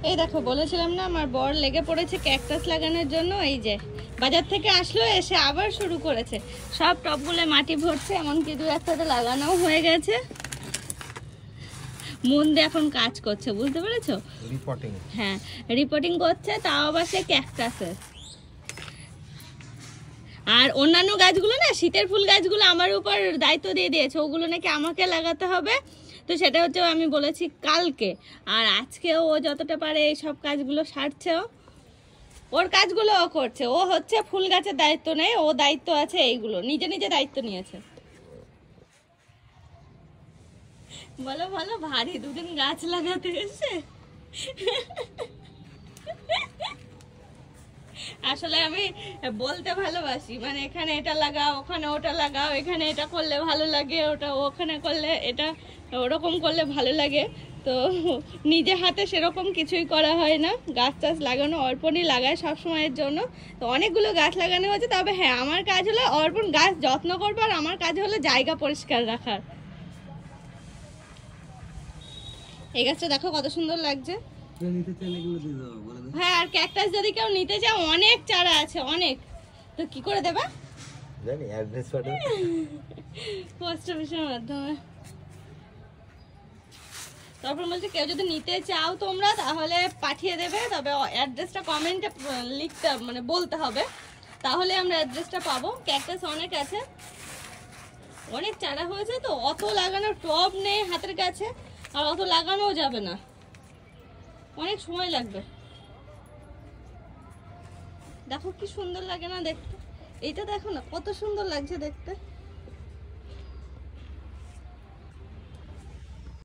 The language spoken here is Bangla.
এই দেখো বলেছিলাম না আমার বর লেগে পড়েছে ক্যাকটাস লাগানোর জন্য। এই যে বাজার থেকে আসলো, এসে আবার শুরু করেছে। সব টবগুলো মাটি ভরছে, এমনকি দু একটাতে লাগানো হয়ে গেছে। মন দিয়ে এখন কাজ করছে, বুঝতে পেরেছো? রিপোর্টিং। হ্যাঁ, রিপোর্টিং করছে, তাও আবার সে ক্যাকটাসের। আর অন্যান্য গাছগুলো না, শীতের ফুল গাছগুলো আমার উপর দায়িত্ব দিয়ে দিয়েছে, ওগুলো নাকি আমাকে লাগাতে হবে। তো সেটা হচ্ছে আমি বলেছি কালকে, আর আজকেও ও যতটা পারে এই সব কাজগুলো সারছে। ওর কাজগুলো ও করছে, ও হচ্ছে ফুল গাছের দায়িত্ব নেই, ও দায়িত্ব আছে এইগুলো, নিজে নিজে দায়িত্ব নিয়েছে। বলো বলো, ভারী দুদিন গাছ লাগাতে এসে। আসলে আমি বলতে ভালোবাসি, মানে এখানে এটা লাগাও, ওখানে ওটা লাগাও, এখানে এটা করলে ভালো লাগে, ওটা ওখানে করলে এটা, ওরকম করলে ভালো লাগে। তো নিজে হাতে সেরকম কিছুই করা হয় না। গাছ টাছ লাগানো অর্পণই লাগায় সব সময়ের জন্য। তো অনেকগুলো গাছ লাগানো হয়েছে, তবে হ্যাঁ আমার কাজ হলো অর্পণ গাছ যত্ন করবো, আর আমার কাজ হলো জায়গা পরিষ্কার রাখার। এই গাছটা দেখো কত সুন্দর লাগছে। হ্যাঁ, আর ক্যাকটাস যদি কেউ নিতে চাও, অনেক চারা আছে, অনেক। তো কি করে দেবা জানি, অ্যাড্রেস পাঠাও পোস্ট অফিসের মাধ্যমে। তারপর বলছে কেউ যদি নিতে চাও তোমরা, তাহলে পাঠিয়ে দেবে, তবে অ্যাড্রেসটা কমেন্টে লিখতে, মানে বলতে হবে, তাহলে আমরা অ্যাড্রেসটা পাবো। ক্যাকটাস অনেক আছে, অনেক চারা হয়েছে, তো অত লাগানোর টব নেই হাতের কাছে, আর অত লাগানোও যাবে না, অনেক সময় লাগবে। দেখো কি সুন্দর লাগে না দেখতে, এইটা দেখো না কত সুন্দর লাগছে দেখতে।